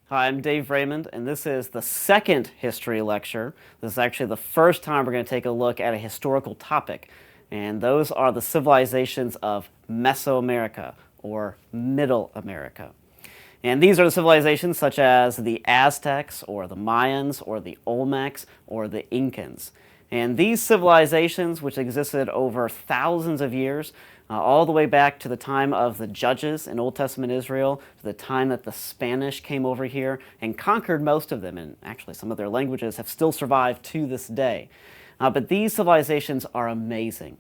Hi, I'm Dave Raymond, and this is the second history lecture. This is actually the first time we're going to take a look at a historical topic, and those are the civilizations of Mesoamerica, or Middle America. And these are the civilizations such as the Aztecs, or the Mayans, or the Olmecs, or the Incas. And these civilizations, which existed over thousands of years, all the way back to the time of the judges in Old Testament Israel, to the time that the Spanish came over here and conquered most of them, and actually some of their languages have still survived to this day. But these civilizations are amazing.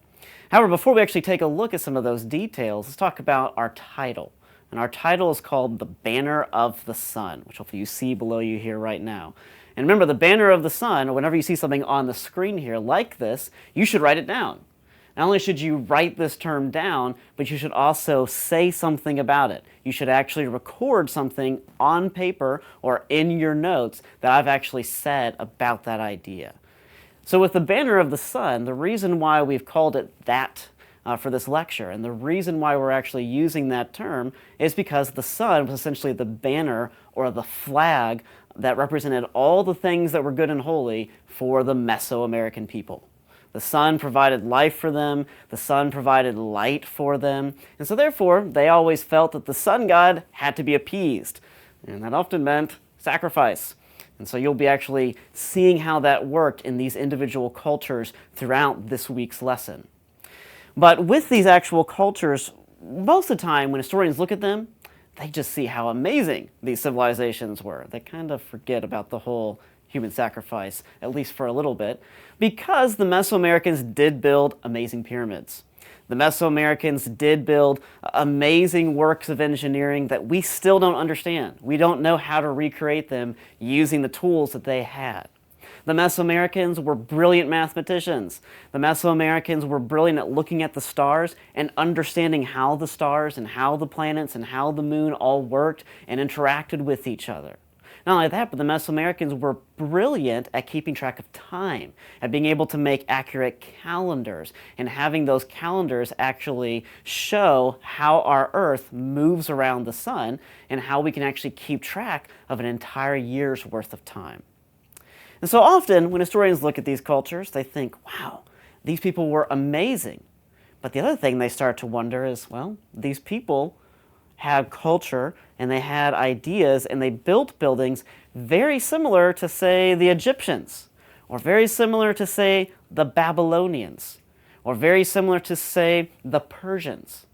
However, before we actually take a look at some of those details, let's talk about our title. And our title is called The Banner of the Sun, which hopefully you see below you here right now. And remember, the banner of the sun, whenever you see something on the screen here like this, you should write it down. Not only should you write this term down, but you should also say something about it. You should actually record something on paper or in your notes that I've actually said about that idea. So with the banner of the sun, the reason why we've called it that for this lecture, and the reason why we're actually using that term is because the sun was essentially the banner or the flag that represented all the things that were good and holy for the Mesoamerican people. The sun provided life for them, the sun provided light for them, and so therefore they always felt that the sun god had to be appeased, and that often meant sacrifice. And so you'll be actually seeing how that worked in these individual cultures throughout this week's lesson. But with these actual cultures, most of the time when historians look at them, they just see how amazing these civilizations were. They kind of forget about the whole human sacrifice, at least for a little bit, because the Mesoamericans did build amazing pyramids. The Mesoamericans did build amazing works of engineering that we still don't understand. We don't know how to recreate them using the tools that they had. The Mesoamericans were brilliant mathematicians. The Mesoamericans were brilliant at looking at the stars and understanding how the stars and how the planets and how the moon all worked and interacted with each other. Not only that, but the Mesoamericans were brilliant at keeping track of time, at being able to make accurate calendars, and having those calendars actually show how our Earth moves around the sun and how we can actually keep track of an entire year's worth of time. And so often, when historians look at these cultures, they think, wow, these people were amazing. But the other thing they start to wonder is, well, these people had culture and they had ideas and they built buildings very similar to, say, the Egyptians, or very similar to, say, the Babylonians, or very similar to, say, the Persians.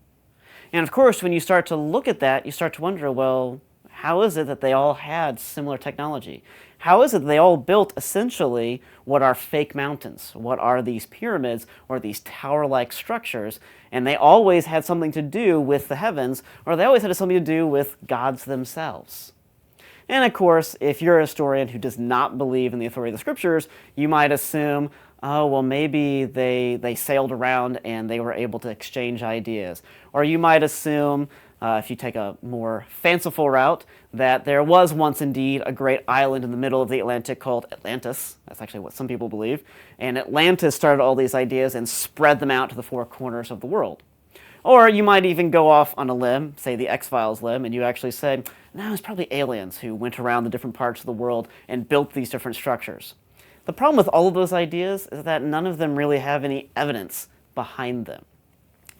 And of course, when you start to look at that, you start to wonder, well, how is it that they all had similar technology? How is it that they all built essentially what are fake mountains? What are these pyramids or these tower-like structures? And they always had something to do with the heavens, or they always had something to do with gods themselves. And of course, if you're a historian who does not believe in the authority of the scriptures, you might assume, oh, well, maybe they sailed around and they were able to exchange ideas. Or you might assume, if you take a more fanciful route, that there was once indeed a great island in the middle of the Atlantic called Atlantis. That's actually what some people believe. And Atlantis started all these ideas and spread them out to the four corners of the world. Or you might even go off on a limb, say the X-Files limb, and you actually say, no, it's probably aliens who went around the different parts of the world and built these different structures. The problem with all of those ideas is that none of them really have any evidence behind them.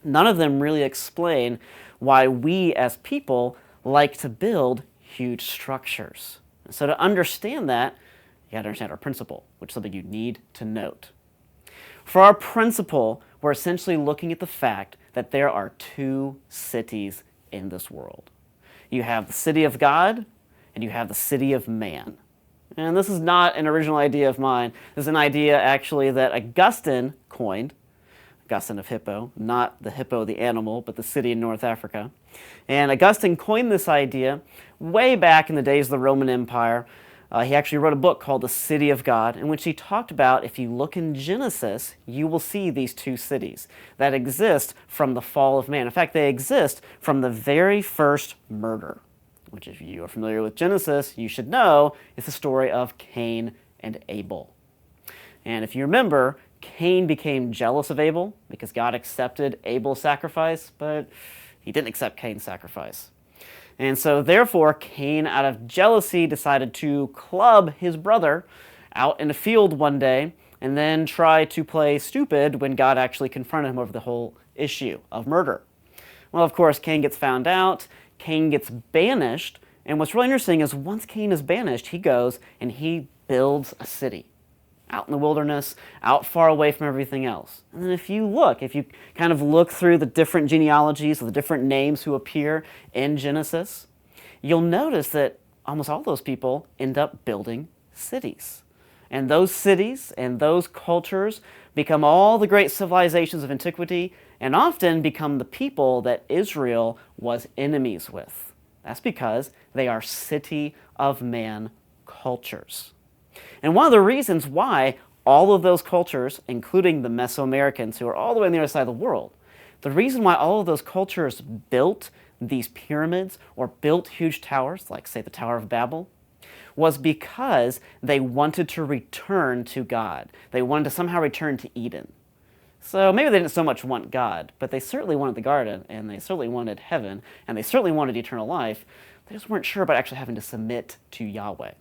None of them really explain why we as people like to build huge structures. So to understand that, you got to understand our principle, which is something you need to note. For our principle, we're essentially looking at the fact that there are two cities in this world. You have the city of God, and you have the city of man. And this is not an original idea of mine. This is an idea actually that Augustine coined. Augustine of Hippo, not the hippo the animal, but the city in North Africa. And Augustine coined this idea way back in the days of the Roman Empire He actually wrote a book called The City of God, in which he talked about, if you look in Genesis, you will see these two cities that exist from the fall of man. In fact, they exist from the very first murder, which, if you are familiar with Genesis, you should know is the story of Cain and Abel. And if you remember, Cain became jealous of Abel because God accepted Abel's sacrifice, but he didn't accept Cain's sacrifice. And so therefore, Cain, out of jealousy, decided to club his brother out in a field one day and then try to play stupid when God actually confronted him over the whole issue of murder. Well, of course, Cain gets found out, Cain gets banished, and what's really interesting is once Cain is banished, he goes and he builds a city out in the wilderness, out far away from everything else. And then if you kind of look through the different genealogies of the different names who appear in Genesis, you'll notice that almost all those people end up building cities. And those cities and those cultures become all the great civilizations of antiquity and often become the people that Israel was enemies with. That's because they are city of man cultures. And one of the reasons why all of those cultures, including the Mesoamericans who are all the way on the other side of the world, the reason why all of those cultures built these pyramids or built huge towers, like say the Tower of Babel, was because they wanted to return to God. They wanted to somehow return to Eden. So maybe they didn't so much want God, but they certainly wanted the garden, and they certainly wanted heaven, and they certainly wanted eternal life. They just weren't sure about actually having to submit to Yahweh.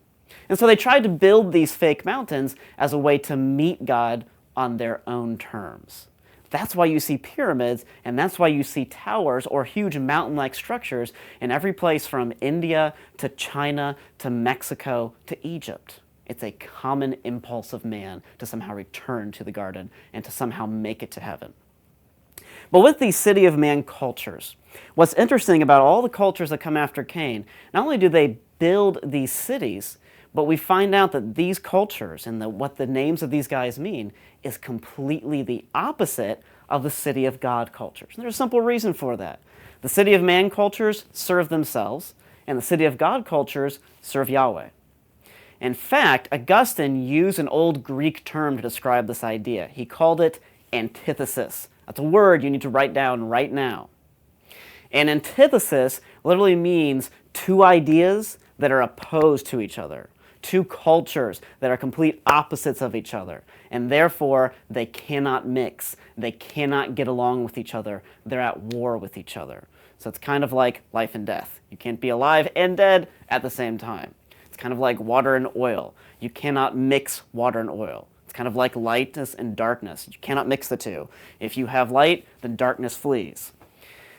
And so they tried to build these fake mountains as a way to meet God on their own terms. That's why you see pyramids, and that's why you see towers or huge mountain-like structures in every place from India to China to Mexico to Egypt. It's a common impulse of man to somehow return to the garden and to somehow make it to heaven. But with these city of man cultures, what's interesting about all the cultures that come after Cain, not only do they build these cities, but we find out that these cultures and what the names of these guys mean is completely the opposite of the city of God cultures. And there's a simple reason for that. The city of man cultures serve themselves, and the city of God cultures serve Yahweh. In fact, Augustine used an old Greek term to describe this idea. He called it antithesis. That's a word you need to write down right now. An antithesis literally means two ideas that are opposed to each other. Two cultures that are complete opposites of each other, and therefore they cannot mix. They cannot get along with each other. They're at war with each other. So it's kind of like life and death. You can't be alive and dead at the same time. It's kind of like water and oil. You cannot mix water and oil. It's kind of like lightness and darkness. You cannot mix the two. If you have light, then darkness flees.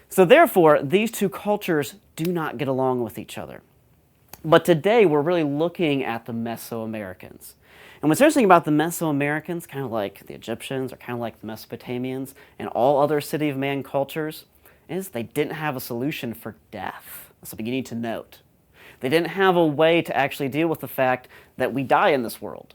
So therefore, these two cultures do not get along with each other. But today, we're really looking at the Mesoamericans. And what's interesting about the Mesoamericans, kind of like the Egyptians or kind of like the Mesopotamians and all other city of man cultures, is they didn't have a solution for death. That's something you need to note. They didn't have a way to actually deal with the fact that we die in this world.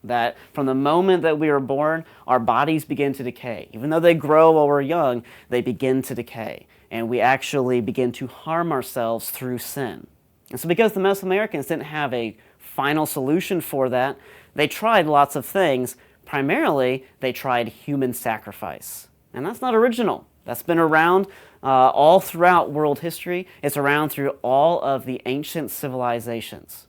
That from the moment that we are born, our bodies begin to decay. Even though they grow while we're young, they begin to decay. And we actually begin to harm ourselves through sin. And so because the Mesoamericans didn't have a final solution for that, they tried lots of things. Primarily, they tried human sacrifice. And that's not original. That's been around all throughout world history. It's around through all of the ancient civilizations.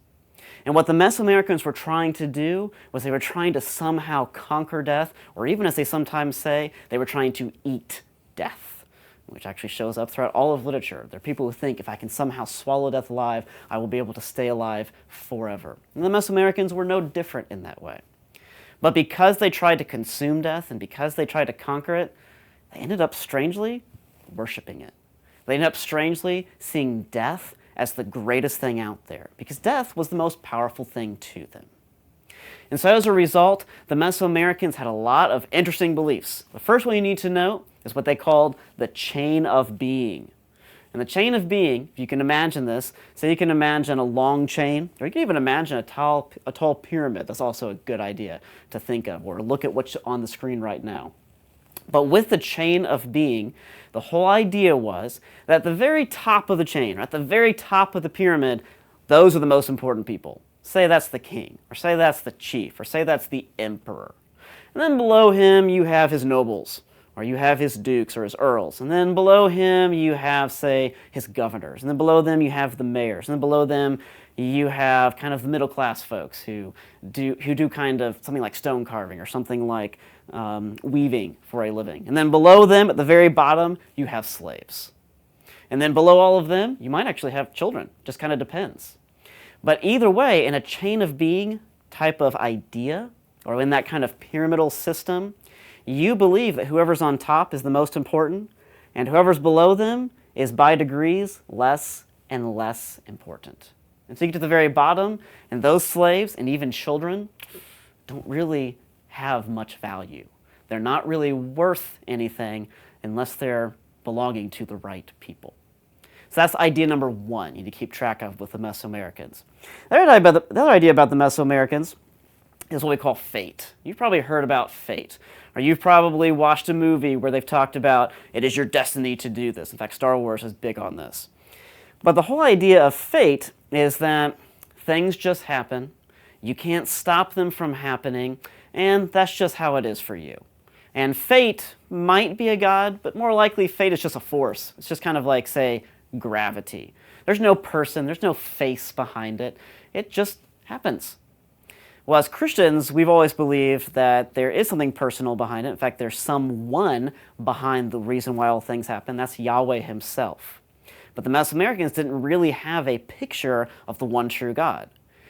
And what the Mesoamericans were trying to do was they were trying to somehow conquer death, or even as they sometimes say, they were trying to eat death, which actually shows up throughout all of literature. There are people who think if I can somehow swallow death alive, I will be able to stay alive forever. And the Mesoamericans were no different in that way. But because they tried to consume death and because they tried to conquer it, they ended up strangely worshiping it. They ended up strangely seeing death as the greatest thing out there, because death was the most powerful thing to them. And so as a result, the Mesoamericans had a lot of interesting beliefs. The first one you need to know is what they called the chain of being. And the chain of being, if you can imagine this, say you can imagine a long chain, or you can even imagine a tall pyramid. That's also a good idea to think of, or look at what's on the screen right now. But with the chain of being, the whole idea was that at the very top of the chain, or at the very top of the pyramid, those are the most important people. say that's the king, or say that's the chief, or say that's the emperor. And then below him you have his nobles, or you have his dukes or his earls. And then below him you have, say, his governors. And then below them you have the mayors. And then below them you have kind of the middle class folks who do kind of something like stone carving or something like weaving for a living. And then below them, at the very bottom, you have slaves. And then below all of them, you might actually have children. Just kind of depends. But either way, in a chain of being type of idea, or in that kind of pyramidal system, you believe that whoever's on top is the most important, and whoever's below them is by degrees less and less important. And so you get to the very bottom, and those slaves and even children don't really have much value. They're not really worth anything unless they're belonging to the right people. So that's idea number one you need to keep track of with the Mesoamericans. The other idea about the Mesoamericans is what we call fate. You've probably heard about fate, or you've probably watched a movie where they've talked about it is your destiny to do this. In fact, Star Wars is big on this. But the whole idea of fate is that things just happen, you can't stop them from happening, and that's just how it is for you. And fate might be a god, but more likely fate is just a force. It's just kind of like, say, gravity. There's no person, there's no face behind it. It just happens. Well, as Christians, we've always believed that there is something personal behind it. In fact, there's someone behind the reason why all things happen. That's Yahweh himself. But the Mesoamericans didn't really have a picture of the one true God.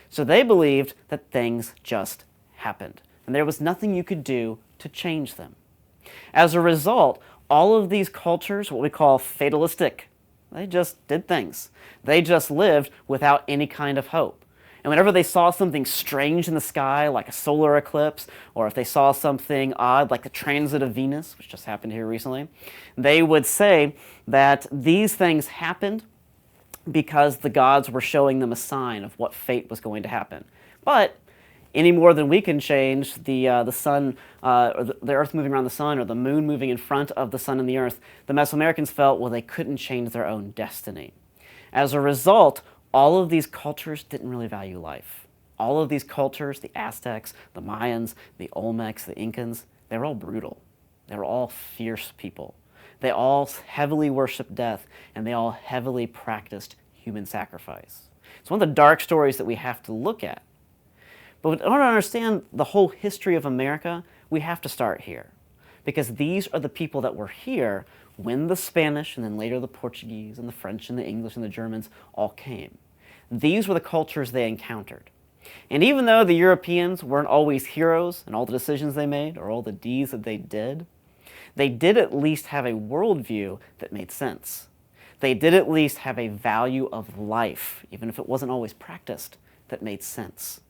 So they believed that things just happened, and there was nothing you could do to change them. As a result, all of these cultures, what we call fatalistic, they just did things. They just lived without any kind of hope. And whenever they saw something strange in the sky, like a solar eclipse, or if they saw something odd, like the transit of Venus, which just happened here recently, they would say that these things happened because the gods were showing them a sign of what fate was going to happen. But any more than we can change the sun, or the earth moving around the sun, or the moon moving in front of the sun and the earth, the Mesoamericans felt, well, they couldn't change their own destiny. As a result, all of these cultures didn't really value life. All of these cultures, the Aztecs, the Mayans, the Olmecs, the Incas, they were all brutal. They were all fierce people. They all heavily worshiped death, and they all heavily practiced human sacrifice. It's one of the dark stories that we have to look at. But in order to understand the whole history of America, we have to start here. Because these are the people that were here when the Spanish, and then later the Portuguese, and the French, and the English, and the Germans all came. These were the cultures they encountered. And even though the Europeans weren't always heroes in all the decisions they made, or all the deeds that they did at least have a worldview that made sense. They did at least have a value of life, even if it wasn't always practiced, that made sense.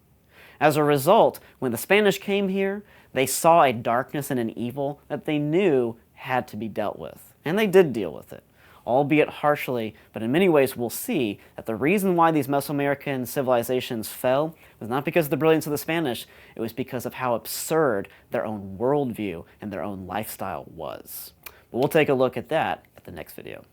As a result, when the Spanish came here, they saw a darkness and an evil that they knew had to be dealt with. And they did deal with it, albeit harshly, but in many ways we'll see that the reason why these Mesoamerican civilizations fell was not because of the brilliance of the Spanish, it was because of how absurd their own worldview and their own lifestyle was. But we'll take a look at that at the next video.